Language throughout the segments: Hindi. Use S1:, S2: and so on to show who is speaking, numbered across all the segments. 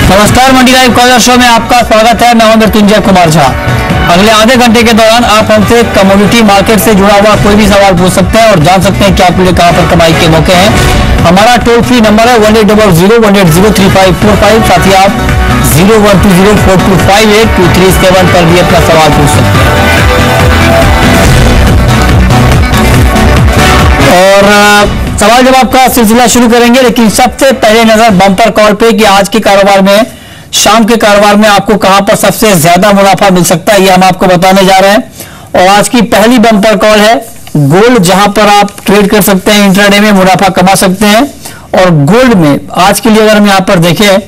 S1: नमस्कार, मंडी लाइव कॉलर शो में आपका स्वागत है। मैं हूं मृत्युंजय कुमार झा। अगले आधे घंटे के दौरान आप हमसे कमोडिटी मार्केट से जुड़ा हुआ कोई भी सवाल पूछ सकते हैं और जान सकते हैं कि आपके लिए कहां पर कमाई के मौके हैं। हमारा टोल फ्री नंबर है 1800-180-3545। साथ ही आप 012042582337 पर भी अपना सवाल पूछ सकते हैं। और सवाल जवाब का सिलसिला शुरू करेंगे, लेकिन सबसे पहले नजर बम्पर कॉल पे कि आज के कारोबार में, शाम के कारोबार में आपको कहां पर सबसे ज्यादा मुनाफा मिल सकता है, ये हम आपको बताने जा रहे हैं। और आज की पहली बम्पर कॉल है गोल्ड, जहां पर आप ट्रेड कर सकते हैं, इंट्राडे में मुनाफा कमा सकते हैं। और गोल्ड में आज के लिए अगर हम यहां पर देखें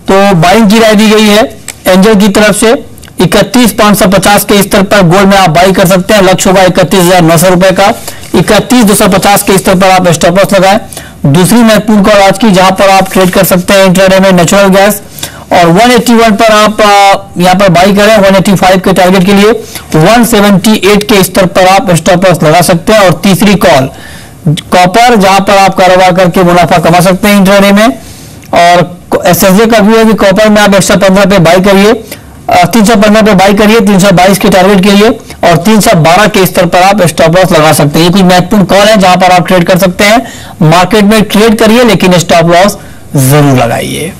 S1: तो बाइंग की राय दी गई है एंजल की तरफ से 31,550 के स्तर पर गोल्ड में आप बाई कर सकते हैं। लक्ष्य होगा 31,900 रुपए का। 31,250 के स्तर पर आप स्टॉप लॉस लगाएं। दूसरी महत्वपूर्ण कॉल आज की, जहां पर आप ट्रेड कर सकते हैं इंट्राडे में नेचुरल गैस, और 181 पर आप यहां पर बाई करें 185 के टारगेट के लिए। 178 के स्तर पर आप स्टॉप लॉस लगा सकते हैं। और तीसरी कॉल कॉपर, जहां पर आप कारोबार करके मुनाफा कमा सकते हैं इंट्राडे में। और एसएसजे का भी है कि कॉपर में आप 115 पे बाई करिए, 315 पे बाई करिए 322 के टारगेट के लिए, और 312 के स्तर पर आप स्टॉप लॉस लगा सकते हैं। ये कुछ महत्वपूर्ण कॉल है जहां पर आप ट्रेड कर सकते हैं। मार्केट में ट्रेड करिए लेकिन स्टॉप लॉस जरूर लगाइए।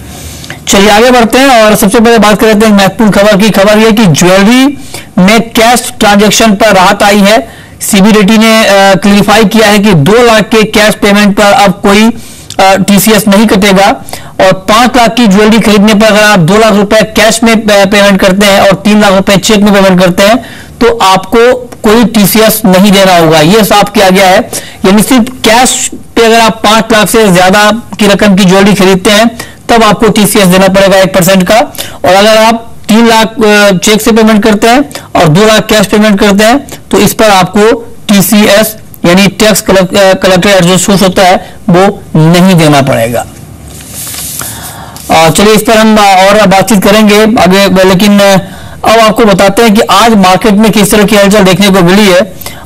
S1: चलिए आगे बढ़ते हैं और सबसे पहले बात कर लेते हैं महत्वपूर्ण खबर की। खबर यह कि ज्वेलरी में कैश ट्रांजैक्शन पर राहत आई है। सीबीडीटी ने क्लियरिफाई किया है कि 2 लाख के कैश पेमेंट पर अब कोई टीसीएस नहीं कटेगा। और 5 लाख की ज्वेलरी खरीदने पर अगर आप 2 लाख रुपए कैश में पेमेंट करते हैं और 3 लाख रुपए चेक में पेमेंट करते हैं तो आपको कोई टीसीएस नहीं देना होगा। यह साफ किया गया है। यानी सिर्फ कैश पे अगर आप 5 लाख से ज्यादा की रकम की ज्वेलरी खरीदते हैं तब आपको टीसीएस देना पड़ेगा 1% का। और अगर आप 3 लाख चेक से पेमेंट करते हैं और 2 लाख कैश पेमेंट करते हैं तो इस पर आपको टीसीएस यानी टैक्स कलेक्टर जो सूट होता है वो नहीं देना पड़ेगा। चलिए इस पर हम और बातचीत करेंगे आगे, लेकिन अब आपको बताते हैं कि आज मार्केट में किस तरह की हलचल देखने को मिली है।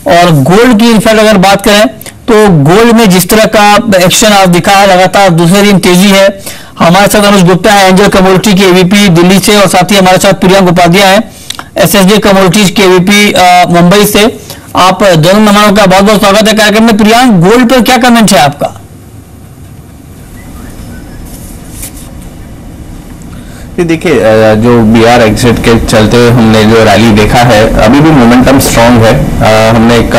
S1: और गोल्ड की इनफैक्ट अगर बात करें तो गोल्ड में जिस तरह का एक्शन आज दिखा है, लगातार दूसरे दिन तेजी है। हमारे साथ अनुज गुप्ता है एंजल कमोडिटी के एवीपी दिल्ली से, और साथ ही हमारे साथ प्रियंक उपाध्याय है एसएसजे कमोडिटीज के एवीपी मुंबई से। आप दोनों मेहमानों का बहुत बहुत स्वागत है कार्यक्रम में। प्रियंक, गोल्ड पर क्या कमेंट है आपका?
S2: देखिए, जो बीआर एग्जिट के चलते हमने जो रैली देखा है, अभी भी मोमेंटम स्ट्रांग है। हमने एक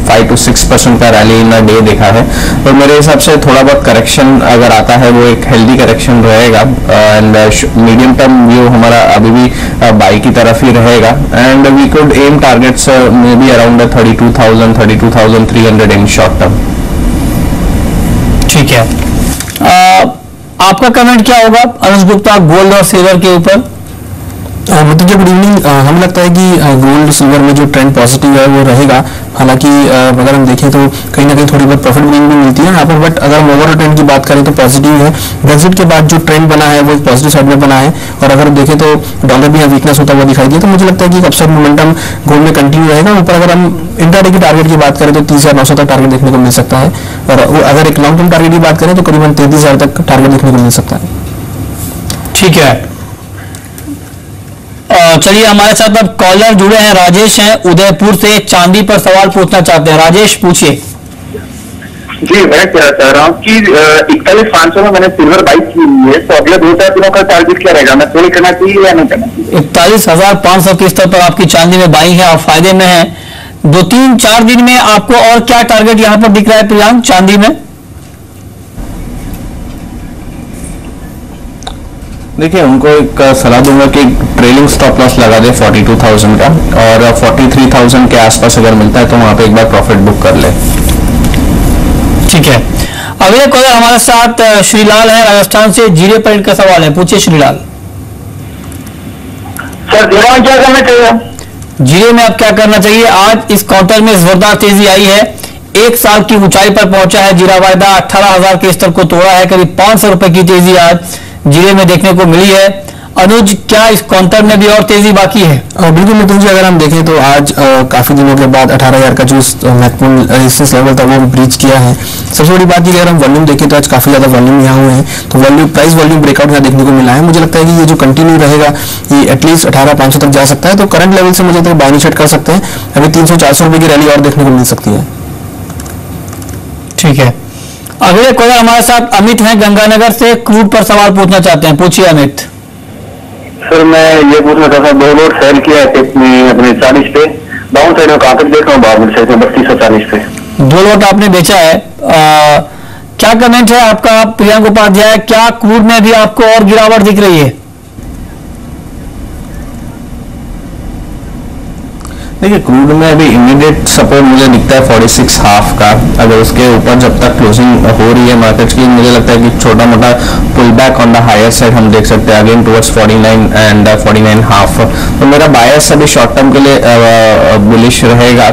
S2: 5 to 6% का रैली इन डे देखा है। और मेरे हिसाब से थोड़ा बहुत करेक्शन अगर आता है वो एक हेल्दी करेक्शन रहेगा। एंड मीडियम टर्म व्यू हमारा अभी भी बाई की तरफ ही रहेगा। And we could aim targets may be around 32,000 32,300 in short term.
S1: ठीक है, आपका कमेंट क्या होगा अनुज गुप्ता गोल्ड और सिल्वर के ऊपर?
S3: मतलब गुड इवनिंग। हमें लगता है कि गोल्ड सिल्वर में जो ट्रेंड पॉजिटिव है वो रहेगा। हालांकि अगर हम देखें तो कहीं ना कहीं थोड़ी बहुत प्रॉफिट बुकिंग भी मिलती है यहाँ पर, बट अगर हम ओवरऑल ट्रेंड की बात करें तो पॉजिटिव है। ब्रेक्जिट के बाद जो ट्रेंड बना है वो पॉजिटिव साइड में बना है। और अगर देखें तो डॉलर भी वीकनेस होता हुआ दिखाई दिया, तो मुझे लगता है कि अपसाइड मोमेंटम गोल्ड में कंटिन्यू रहेगा। ऊपर अगर हम इंट्राडे की टारगेट की बात करें तो 30,900 तक टारगेट देखने को मिल सकता है। और अगर एक लॉन्ग टर्म टारगेट की बात करें तो करीबन 33,000 तक टारगेट देखने को मिल सकता है।
S1: ठीक है, चलिए हमारे साथ अब कॉलर जुड़े हैं। राजेश हैं उदयपुर से, चांदी पर सवाल पूछना चाहते हैं। राजेश पूछिए।
S4: जी, मैं क्या चाह रहा हूँ कि 41,500 में मैंने सिल्वर बाई की हुई है, तो अगले 2-4 दिनों का टारगेट क्या रहेगा? मैं थोड़ी करना चाहिए या नहीं करना चाहिए?
S1: 41,500 के स्तर पर आपकी चांदी में बाई है और फायदे में है। 2-3-4 दिन में आपको और क्या टारगेट यहाँ पर दिख रहा है प्रियांक चांदी में?
S2: देखिए, उनको एक सलाह दूंगा कि ट्रेलिंग स्टॉप लॉस लगा दे 42,000 का, और 43,000 के आसपास अगर मिलता है तो वहां पे एक बार प्रॉफिट बुक कर ले।
S1: ठीक है, अगले कॉलर हमारे साथ श्रीलाल है राजस्थान से। जीरे पॉइंट का सवाल है, पूछिए श्रीलाल।
S4: सर जीरो में क्या करना चाहिए?
S1: जीरे में अब क्या करना चाहिए? आज इस काउंटर में जोरदार तेजी आई है। 1 साल की ऊंचाई पर पहुंचा है जीरा वायदा, 18,000 के स्तर को तोड़ा है। करीब 500 रुपए की तेजी आज जीरे में देखने को मिली है। अनुज, क्या इस काउंटर में भी और तेजी बाकी है?
S3: बिल्कुल मिथुन जी, अगर हम देखें तो आज काफी दिनों के बाद 18,000 का जो महत्वपूर्ण रेजिस्टेंस लेवल था वो ब्रीच किया है। सबसे बड़ी बात ये, अगर हम वॉल्यूम देखें तो आज काफी ज्यादा वॉल्यूम यहाँ हुए हैं, तो प्राइस वॉल्यूम ब्रेकआउट यहाँ देखने को मिला है। मुझे लगता है कि ये जो कंटिन्यू रहेगा ये एटलीस्ट 18,500 तक जा सकता है, तो करंट लेवल से मुझे तो बाय सेट कर सकते हैं। अभी 300-400 रुपए की रैली और देखने को मिल सकती है।
S1: ठीक है, अगले कॉलर हमारे साथ अमित हैं गंगानगर से, क्रूड पर सवाल पूछना चाहते हैं। पूछिए अमित।
S4: सर मैं ये पूछना चाहता हूँ, 2 लोड सेल किया है अपने 40 पे, डाउन साइड में कहाँ तक देख रहा हूँ, बारह साइड में 3240 पे
S1: 2 लोट आपने बेचा है। क्या कमेंट है आपका प्रियंक उपाध्याय, क्या क्रूड में भी आपको और गिरावट दिख रही है?
S2: देखिए, क्रूड में अभी इमीडिएट सपोर्ट मुझे दिखता है 46 हाफ का। अगर उसके ऊपर जब तक क्लोजिंग हो रही है मार्केट की, मुझे लगता है कि छोटा मोटा pull back on the higher side हम देख सकते हैं, अगेन टुवर्ड्स 49 एंड 49 हाफ। तो मेरा बायस अभी शॉर्ट टर्म के लिए बुलिश रहेगा।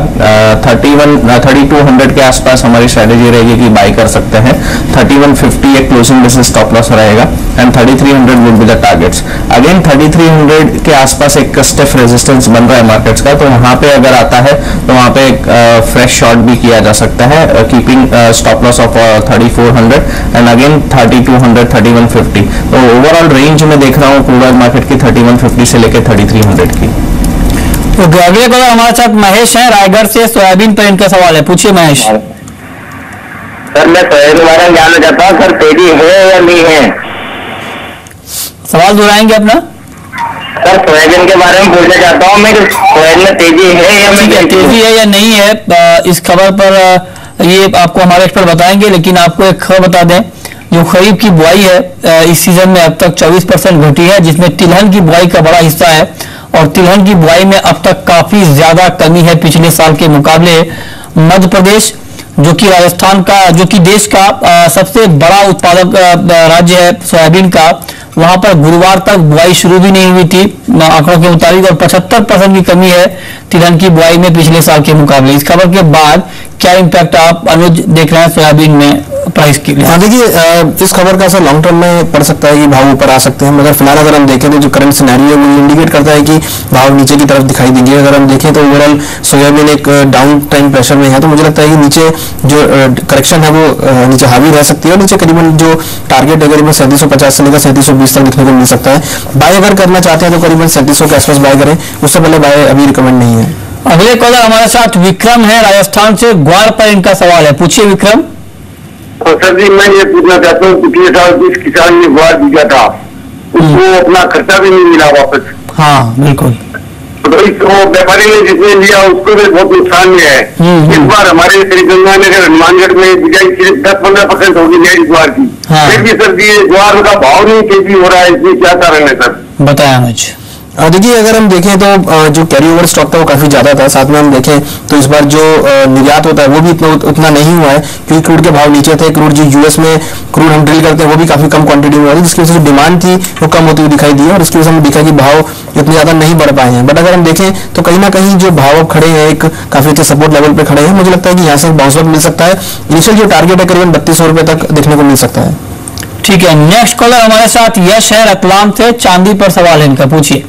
S2: 3200 के आसपास हमारी स्ट्रेटेजी रहेगी कि बाई कर सकते हैं। 3150 एक क्लोजिंग बेसिस स्टॉप लॉस रहेगा and 3300 would be the targets. Again 3300 के आसपास एक स्टिफ रेजिस्टेंस बन रहा है मार्केट्स का, तो वहां पे अगर आता है तो वहां पे एक फ्रेश शॉट भी किया जा सकता है, keeping stop loss of 3400 and again 3200 3150। तो ओवरऑल रेंज में देख रहा हूँ क्रूड ऑयल मार्केट की 3150 से लेकर 3300 की।
S1: तो अगले कॉलर हमारे साथ महेश हैं रायगढ़ से, सोयाबीन पर इनका सवाल है। पूछिए महेश।
S4: सर मैं सोयाबीन के बारे में जानना चाहता हूँ, सर तेजी है या नहीं है?
S1: सवाल दोहराएंगे अपना?
S4: सर सोयाबीन के बारे में पूछना चाहता हूँ मैं, सोयाबीन में तेजी है या नहीं?
S1: तेजी है या नहीं है, इस खबर पर ये आपको हमारे एक्सपर्ट बताएंगे, लेकिन आपको एक खबर बता दें, जो खरीफ की बुआई है इस सीजन में अब तक 24% घटी है, जिसमें तिलहन की बुआई का बड़ा हिस्सा है, और तिलहन की बुआई में अब तक काफी ज्यादा कमी है पिछले साल के मुकाबले। मध्य प्रदेश जो कि राजस्थान का, जो कि देश का सबसे बड़ा उत्पादक राज्य है सोयाबीन का, वहां पर गुरुवार तक बुआई शुरू भी नहीं हुई थी आंकड़ों के मुताबिक, और 75% की कमी है तिलहन की बुआई में पिछले साल के मुकाबले। इस खबर के बाद क्या इम्पैक्ट आप अनुज देख रहे हैं सोयाबीन में प्राइस के लिए?
S3: देखिए, इस खबर का असर लॉन्ग टर्म में पड़ सकता है कि भाव ऊपर आ सकते हैं, मगर फिलहाल अगर हम देखें तो जो करंट सिनेरियो है वो इंडिकेट करता है कि भाव नीचे की तरफ दिखाई देंगे। अगर हम देखें तो ओवरऑल सोयाबीन एक डाउन टाइम प्रेशर में है, तो मुझे लगता है कि नीचे जो करेक्शन है वो नीचे हावी रह सकती है, और नीचे करीबन जो टारगेट है करीबन 3750 से लेकर 3720 तक दिखने को मिल सकता है। बाय अगर करना चाहते हैं तो करीबन 3700 के आसपास बाय करें, उससे पहले बाय अभी रिकमेंड नहीं है।
S1: अगले कॉलर हमारे साथ विक्रम है राजस्थान से, ग्वार पर इनका सवाल है। पूछिए विक्रम।
S4: सर जी मैं ये पूछना चाहता हूँ, पिछले साल जिस किसान ने ग्वार दिया था उसको अपना खर्चा भी नहीं मिला वापस।
S1: हाँ बिल्कुल।
S4: तो व्यापारी ने जिसने लिया उसको भी बहुत नुकसान हुआ है। इस बार हमारे श्रीगंगानगर हनुमानगढ़ में बिजाई सिर्फ 10-15% होगी इस बार की। फिर भी सर जी ग्वार का भाव नहीं तेजी हो रहा है, इसमें क्या कारण है सर?
S1: बताया मुझे।
S3: देखिए, अगर हम देखें तो जो कैरी ओवर स्टॉक था वो काफी ज्यादा था, साथ में हम देखें तो इस बार जो निर्यात होता है वो भी उतना नहीं हुआ है, क्योंकि क्रूड के भाव नीचे थे। क्रूड जो यूएस में क्रूड हम ड्रिल करते हैं वो भी काफी कम क्वांटिटी में हुआ, जिसकी वजह से डिमांड थी वो कम होती हुई दिखाई दी है, और इसकी वजह से हमें दिखा कि भाव इतने ज्यादा नहीं बढ़ पाए हैं। बट अगर हम देखें तो कहीं ना कहीं जो भाव अब खड़े हैं एक काफी अच्छे सपोर्ट लेवल पे खड़े हैं, मुझे लगता है कि यहाँ से बाउंस बैक मिल सकता है। इनिशियल जो टारगेट है करीबन 3200 रुपए तक देखने को मिल सकता है।
S1: ठीक है, नेक्स्ट कॉलर हमारे साथ यश है रतलाम से, चांदी पर सवाल है इनका। पूछिए।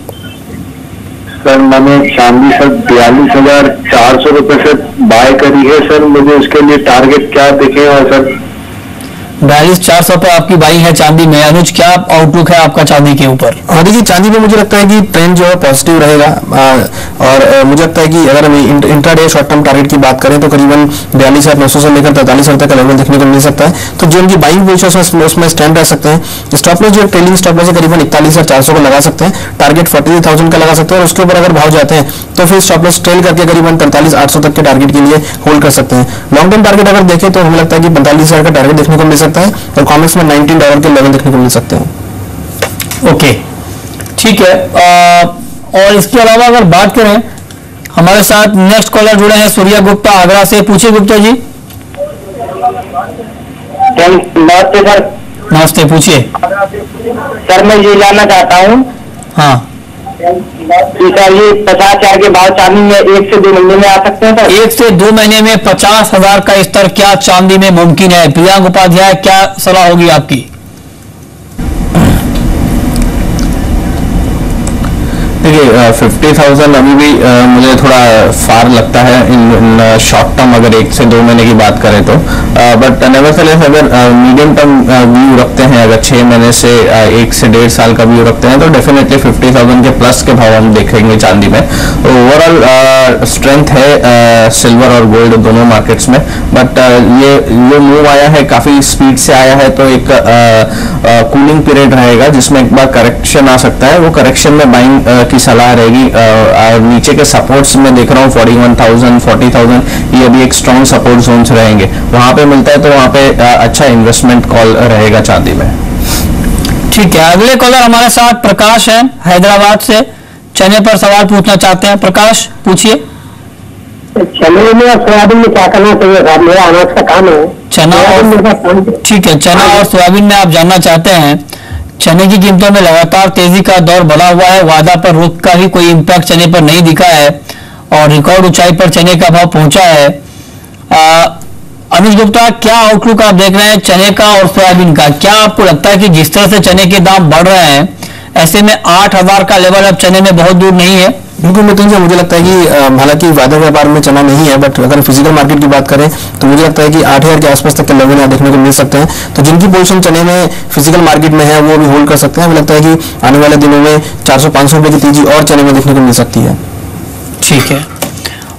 S4: सर मैंने चांदी सर 42,400 रुपए से बाय करी है सर, मुझे उसके लिए टारगेट क्या दिखेगा सर?
S1: 42,400 पर आपकी बाई है चांदी में। अनुज, क्या आउटलुक है आपका चांदी के ऊपर?
S3: देखिए, चांदी में मुझे लगता है कि ट्रेंड जो है पॉजिटिव रहेगा, और मुझे लगता है कि अगर हम इंट्राडे शॉर्ट टर्म टारगेट की बात करें तो करीबन 42,900 से लेकर 43,000 तक का लेवल देखने को मिल सकता है। तो जो उनकी बाइंग पोजीशन उसमें स्टैंड रह सकते हैं। स्टॉप लॉस जो ट्रेलिंग स्टॉप लॉस है करीबन 41,400 का लगा सकते हैं, टारगेट 43,000 का लगा सकते हैं, और उसके ऊपर अगर भाव जाते हैं तो फिर स्टॉप लॉस ट्रेल करके करीबन 43,800 तक के टारगेट के लिए होल्ड कर सकते हैं। लॉन्ग टर्म टारगेट अगर देखें तो हमें लगता है कि 45,000 का टारगेट देखने को मिल सकता है, और कॉमिक्स में $19 के लेवल देखने को मिल सकते हैं।
S1: ओके, ठीक है। और इसके अलावा अगर बात करें, हमारे साथ नेक्स्ट कॉलर जुड़े हैं सूर्या गुप्ता आगरा से। पूछिए गुप्ता जी।
S4: नमस्ते सर।
S1: नमस्ते, पूछिए।
S4: सर मैं ये जानना चाहता हूँ,
S1: हाँ,
S4: सर ये 50,000 के भाव चांदी में 1 से 2 महीने में आ सकते हैं सर?
S1: 1 से 2 महीने में 50,000 का स्तर क्या चांदी में मुमकिन है? प्रियंक उपाध्याय, क्या सलाह होगी आपकी?
S2: देखिए 50,000 अभी भी मुझे थोड़ा फार लगता है इन शॉर्ट टर्म, अगर 1 से 2 महीने की बात करें तो। बट नेवरथलेस अगर मीडियम टर्म व्यू रखते हैं, अगर 6 महीने से 1 से 1.5 साल का व्यू रखते हैं, तो डेफिनेटली 50,000 के प्लस के भाव हम देखेंगे चांदी में। ओवरऑल स्ट्रेंथ है सिल्वर और गोल्ड दोनों मार्केट्स में, बट ये मूव आया है काफी स्पीड से आया है, तो एक कूलिंग पीरियड रहेगा जिसमें एक बार करेक्शन आ सकता है। वो करेक्शन में बाइंग की सलाह रहेगी। नीचे के सपोर्ट्स में देख रहा हूँ 41,000 40,000, ये अभी एक स्ट्रॉन्ग सपोर्ट जोन्स रहेंगे, वहां पे मिलता है तो वहां पे अच्छा इन्वेस्टमेंट कॉल रहेगा चांदी में।
S1: ठीक है, अगले कॉलर हमारे साथ प्रकाश है हैदराबाद से, चने पर सवाल पूछना चाहते हैं। प्रकाश पूछिए।
S5: चने में और सोयाबीन में क्या करना चाहिए साहब? मेरा अनाज का काम है।
S1: चना और ठीक है, चना और सोयाबीन में आप जानना चाहते हैं। चने की कीमतों में लगातार तेजी का दौर बना हुआ है, वादा पर रुख का ही कोई इम्पैक्ट चने पर नहीं दिखा है और रिकॉर्ड ऊंचाई पर चने का भाव पहुंचा है। अनुज गुप्ता, क्या आउटलुक आप देख रहे हैं चने का और सोयाबीन का? क्या आपको लगता है कि जिस तरह से चने के दाम बढ़ रहे हैं, ऐसे में 8,000 का लेवल अब चने में बहुत दूर नहीं है?
S3: बिल्कुल मिथुन जी, मुझे लगता है कि हालांकि वायदा व्यापार में चना नहीं है, बट अगर फिजिकल मार्केट की बात करें तो मुझे लगता है कि 8,000 के आसपास तक के लेवल यहाँ देखने को मिल सकते हैं। तो जिनकी पोजीशन चने में फिजिकल मार्केट में है वो भी होल्ड कर सकते हैं। मुझे लगता है कि आने वाले दिनों में 400-500 रुपए की तेजी और चने में देखने को मिल सकती है।
S1: ठीक है,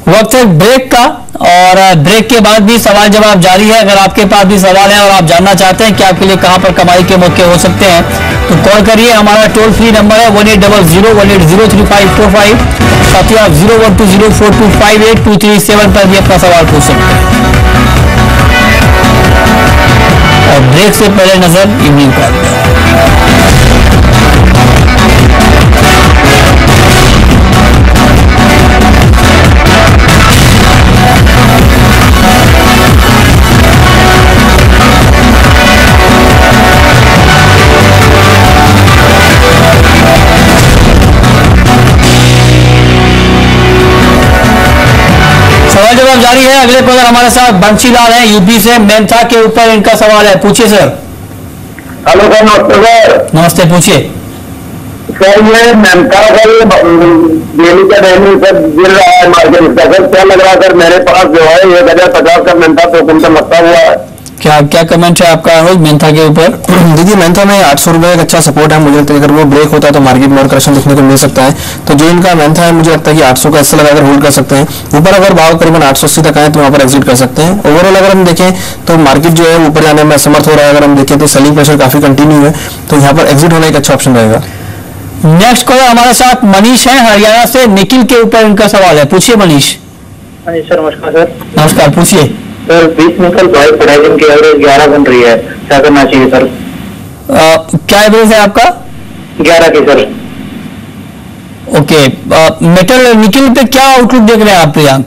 S1: वक्त है ब्रेक का और ब्रेक के बाद भी सवाल जवाब जारी है। अगर आपके पास भी सवाल है और आप जानना चाहते हैं कि आपके लिए कहां पर कमाई के मौके हो सकते हैं, तो कॉल करिए। हमारा टोल फ्री नंबर है 1800-1803-545, साथ ही आप 0120425823 पर भी अपना सवाल पूछ सकते हैं। और ब्रेक से पहले नजर इवनिंग कॉल पर। सवाल जवाब जारी है। अगले कॉलर हमारे साथ बंशीलाल हैं यूपी से, मेंथा के ऊपर इनका सवाल है, पूछिए सर।
S4: हेलो सर, नमस्ते सर।
S1: नमस्ते, पूछिए।
S4: सर ये मेंथा का डेली का डेली सर गिर रहा है मार्केट का, सर क्या लग रहा है सर? मेरे पास जो है 1,050 का मेंथा तो कुंटल लगता हुआ है।
S1: क्या कमेंट है आपका अनुज मेंथा के ऊपर?
S3: देखिए मेंथा में 800 रुपए एक अच्छा सपोर्ट है। मुझे लगता है अगर वो ब्रेक होता है तो मार्केट में और करेक्शन देखने को मिल सकता है। तो जो इनका मेंथा है मुझे लगता है कि 800 का ऐसा लगाकर होल्ड कर सकते हैं। ऊपर अगर भाव करीबन 880 तक आए तो वहां पर एग्जिट कर सकते हैं। ओवरऑल अगर हम देखें तो मार्केट जो है ऊपर जाने में असमर्थ हो रहा है। अगर हम देखें तो सेलिंग प्रेशर काफी कंटिन्यू है, तो यहाँ पर एग्जिट होना एक अच्छा ऑप्शन रहेगा।
S1: नेक्स्ट कॉलर हमारे साथ मनीष है हरियाणा से, निखिल के ऊपर इनका सवाल है, पूछिए मनीष।
S5: सर नमस्कार सर।
S1: नमस्कार, पूछिए।
S5: सर 20 निकल भाई प्राइसिंग की एवरेज 11 बन रही है, क्या करना चाहिए सर?
S1: क्या एवरेज है आपका?
S5: 11 की सर।
S1: ओके, मेटल निकिल पे क्या आउटलुक देख रहे हैं आप प्रियांक?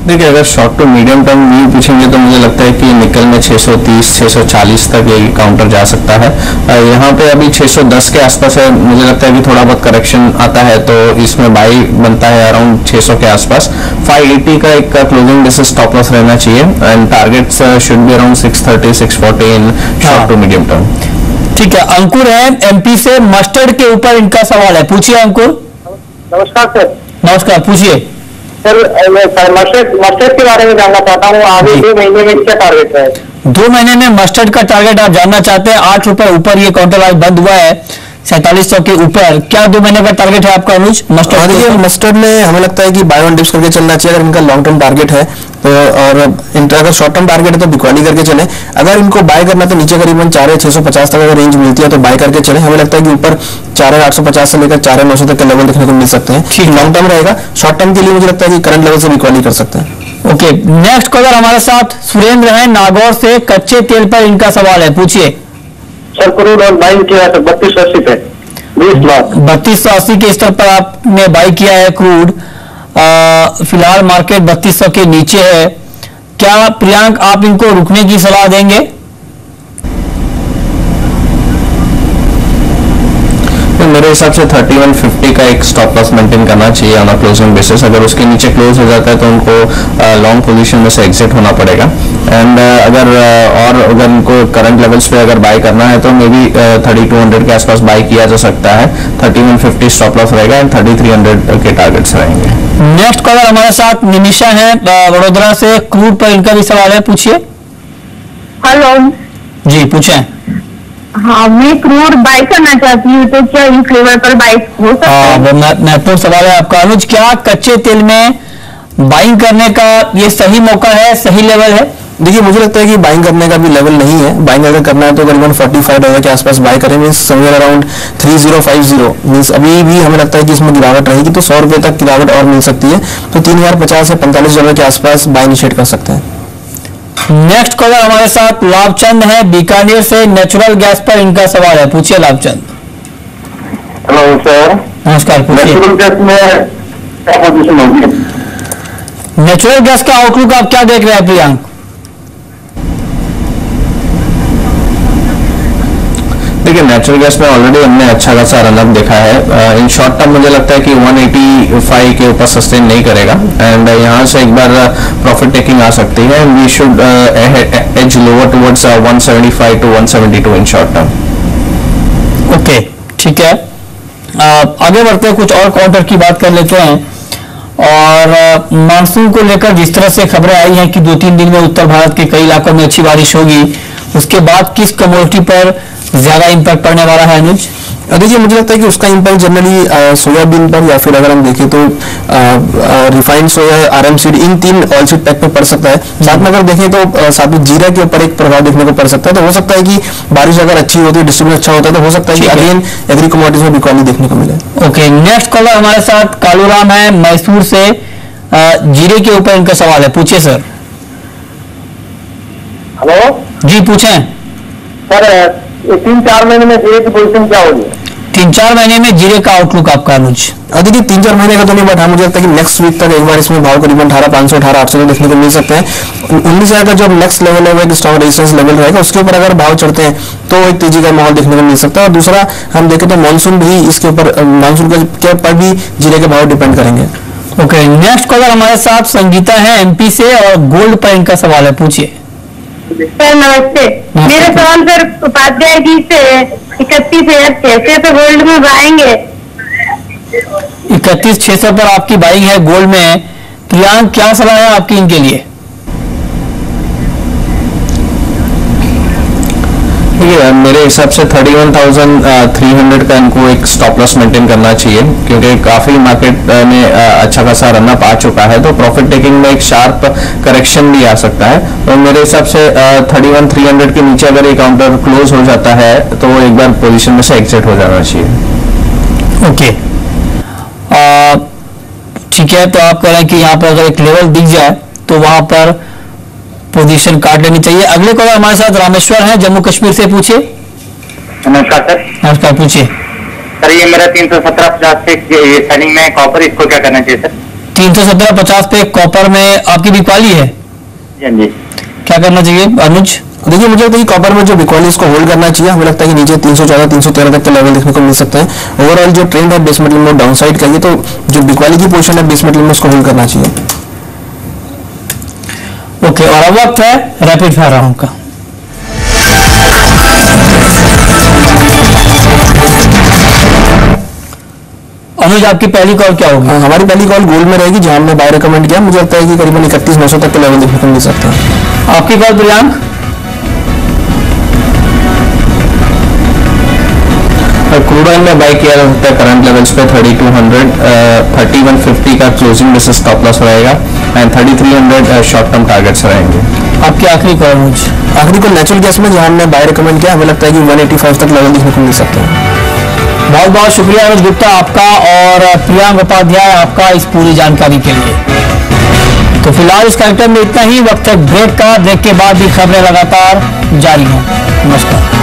S2: देखिए अगर short to medium term view पूछेंगे तो मुझे लगता है कि निकल में 630-640 तक ये काउंटर जा सकता है। यहाँ पे अभी 610 के आसपास है। मुझे लगता है कि थोड़ा बहुत करेक्शन आता है तो इसमें बाई बनता है अराउंड 600 के आसपास। 580 का एक क्लोजिंग बेसिस स्टॉप लॉस रहना चाहिए and targets should be around 630-640 in short to medium term.
S1: ठीक है, अंकुर है एमपी से, मस्टर्ड के ऊपर इनका सवाल है, पूछिए अंकुर।
S5: नमस्कार सर।
S1: नमस्कार, पूछिए।
S5: सर मस्टर्ड के बारे में जानना चाहता हूँ, आगे 2 महीने में क्या टारगेट है?
S1: 2 महीने में मस्टर्ड का टारगेट आप जानना चाहते हैं। 8 रुपए ऊपर ये काउंटर आज बंद हुआ है, 4700 के ऊपर। क्या 2 महीने का टारगेट है आपका अनुज मस्टर्ड?
S3: देखिए मस्टर्ड में हमें लगता है कि बाय ऑन डिप्स करके चलना चाहिए अगर इनका लॉन्ग टर्म टारगेट है तो, और इनका अगर शॉर्ट टर्म टारगेट है तो बिकवाली करके चले। अगर इनको बाय करना तो नीचे करीबन 4,650 तक अगर रेंज मिलती है तो बाय करके चले। हमें लगता है कि ऊपर 4,850 से लेकर 4,900 तक के लेवल देखने को मिल सकते हैं। लॉन्ग टर्म रहेगा, शॉर्ट टर्म के लिए मुझे लगता है कि करंट लेवल से बिकवाली कर सकते हैं।
S1: ओके, नेक्स्ट कॉलर हमारे साथ सुरेंद्र है नागौर से, कच्चे तेल पर इनका सवाल है, पूछिए।
S5: सर क्रूड और बाइंग किया तो 3280 पे 20 लाख
S1: 3280 के स्तर पर आपने बाई किया है क्रूड। फिलहाल मार्केट 3200 के नीचे है। क्या प्रियांक आप इनको रुकने की सलाह देंगे?
S2: मेरे हिसाब से 3150 का एक स्टॉप लॉस मेंटेन करना चाहिए ऑन अ क्लोजिंग बेसिस। अगर उसके नीचे क्लोज हो जाता है तो उनको लॉन्ग पोजीशन में से एग्जिट होना पड़ेगा। एंड अगर उनको करंट लेवल्स पे अगर बाय करना है तो मे बी 3200 के आसपास बाय किया जा सकता है। 3150 स्टॉप लॉस रहेगा एंड 3300 के टारगेट्स रहेंगे।
S1: नेक्स्ट कॉलर हमारे साथ निमिषा है वडोदरा से, क्रूड पर इनका भी सवाल है, पूछिए।
S6: हेलो
S1: जी पूछें।
S6: हाँ, मैं क्रूड बाई करना चाहती हूँ, तो क्या इस लेवल पर बाई हो सकता है?
S1: वो महत्वपूर्ण सवाल है आपका अनुज। क्या कच्चे तेल में बाइंग करने का ये सही मौका है, सही लेवल है?
S3: देखिए, मुझे लगता है कि बाइंग करने का भी लेवल नहीं है। बाइंग अगर करना है तो करीबन $45 के आसपास बाय करें, मीन्स समवेयर अराउंड 3050, मीन्स अभी भी हमें लगता है कि इसमें गिरावट रहेगी तो ₹100 तक गिरावट और मिल सकती है, तो 3050 से $45 के आसपास बाय इनिशिएट कर सकते हैं।
S1: नेक्स्ट कॉलर हमारे साथ लाभचंद है बीकानेर से, नेचुरल गैस पर इनका सवाल है, पूछिए लाभचंद।
S4: हेलो सर,
S1: नमस्कार, पूछिए।
S4: नेचुरल गैस में क्या पोजीशन होगी?
S1: नेचुरल गैस का आउटलुक आप क्या देख रहे हैं प्रियांक?
S2: देखिए, नेचुरल गैस में ऑलरेडी हमने अच्छा खासा रनअप देखा है। इन शॉर्ट टर्म मुझे लगता है कि 185 के ऊपर सस्टेन नहीं करेगा एंड यहाँ से एक बार प्रॉफिट टेकिंग आ सकती है and we should edge lower towards 175 to 172 in short term.
S1: Okay, ठीक है। आगे बढ़ते हैं, कुछ और काउंटर की बात कर लेते हैं। और मानसून को लेकर जिस तरह से खबरें आई हैं कि 2-3 दिन में उत्तर भारत के कई इलाकों में अच्छी बारिश होगी, उसके बाद किस कमोडिटी पर ज्यादा इंपैक्ट पड़ने वाला है अनुज?
S3: देखिए, मुझे लगता है कि उसका इंपैक्ट जनरली सोयाबीन पर, या फिर अगर हम देखें तो रिफाइंड सोया, RM सीड, इन 3 ऑयल सीड पैक पे पड़ सकता है। साथ में अगर देखें तो साथ में जीरा के ऊपर एक प्रभाव देखने को पड़ सकता है। तो हो सकता है कि बारिश अगर अच्छी होती है, डिस्ट्रीब्यूशन अच्छा होता है, तो हो सकता है कि अगेन एग्री कमोडिटीज में बिकवाली देखने को मिले।
S1: ओके, नेक्स्ट कॉलर हमारे साथ कालूराम है मैसूर से, जीरे के ऊपर इनका सवाल है, पूछिए सर।
S4: हेलो
S1: जी पूछें।
S4: सर, 3-4 महीने में जीरे की पोजीशन क्या होगी?
S1: 3-4 महीने में जीरे का आउटलुक आपका अनुज?
S3: देखिए, 3-4 महीने का तो नहीं, बट हाँ मुझे लगता है कि नेक्स्ट वीक तक एक बार इसमें भाव करीबन 18,500 18,800 देखने को मिल सकते हैं। 19,000 का जो नेक्स्ट लेवल है वो एक स्ट्रॉन्ग रेजिस्टेंस लेवल रहेगा, उसके ऊपर अगर भाव चढ़ते हैं तो एक तेजी का माहौल देखने को मिल सकता है। और दूसरा हम देखें तो मानसून भी इसके ऊपर, मानसून के ऊपर भी जीरे के भाव डिपेंड करेंगे।
S1: ओके, नेक्स्ट कॉलर हमारे साथ संगीता है MP से, और गोल्ड पर इनका सवाल है, पूछिए।
S6: सर नमस्ते, मेरा सवाल सर उपाध्याय जी से 31,600 पे गोल्ड में बाएंगे।
S1: 31,600 पर आपकी बाइंग है गोल्ड में। प्रियांक, क्या सलाह है आपकी इनके लिए?
S2: देखिए, मेरे हिसाब से 31,300 का इनको एक स्टॉप लॉस मेंटेन करना चाहिए, क्योंकि काफी मार्केट में अच्छा खासा रनअप आ चुका है, तो प्रॉफिट टेकिंग में एक शार्प करेक्शन भी आ सकता है। तो मेरे हिसाब से 31,300 के नीचे अगर ये काउंटर क्लोज हो जाता है तो वो एक बार पोजीशन में से एग्जिट हो जाना चाहिए।
S1: ओके, ठीक है। तो आप कह रहे हैं कि यहाँ पर अगर एक लेवल दिख जाए तो वहां पर पोजीशन काट लेनी चाहिए। अगले कॉलर हमारे साथ रामेश्वर हैं जम्मू कश्मीर से, पूछिए।
S5: नमस्कार सर।
S1: नमस्कार, पूछिए।
S5: सर, ये मेरा 317.50 पे सेलिंग में कॉपर, इसको क्या करना चाहिए सर?
S1: 317.50 पे कॉपर में आपकी बिकवाली है?
S5: जी जी।
S1: क्या करना चाहिए अनुज?
S3: देखिए, मुझे लगता है कि कॉपर में जो बिकवाली इसको होल्ड करना चाहिए। हमें लगता है कि नीचे 314 313 तक के लेवल देखने को मिल सकते हैं। ओवरऑल जो ट्रेंड है बेस मेटल में डाउन साइड का, ये तो जो बिकवाली की पोजीशन है बेस मेटल में उसको होल्ड करना चाहिए।
S1: ओके, और अब वक्त है रैपिड फायर राउंड का। अनुज, आपकी पहली कॉल क्या होगी?
S3: हमारी पहली कॉल गोल्ड में रहेगी, जहां हमने बाय रेकमेंड किया। मुझे लगता है कि करीबन 31,900 तक के लेवल देखने को मिल सकता है।
S1: आपकी कॉल प्रियांक?
S2: क्रूड ऑयल में बाय किया जा सकता है करंट लेवल्स पे 3200, 3150 का क्लोजिंग बेसिस स्टॉप लॉस रहेगा एंड 3300 शॉर्ट टर्म टारगेट्स रहेंगे।
S1: आपकी आखिरी कॉल अनुज?
S3: आखिरी कॉल नेचुरल गैस में, जहां हमने बाय रेकमेंड किया। हमें लगता है कि 185 तक लेवल देखने को मिल सकता है।
S1: बहुत बहुत शुक्रिया अनुज गुप्ता आपका और प्रियांक उपाध्याय आपका इस पूरी जानकारी के लिए। तो फिलहाल इस कार्यक्रम में इतना ही। वक्त है ब्रेक का, ब्रेक के बाद भी खबरें लगातार जारी हैं। नमस्कार।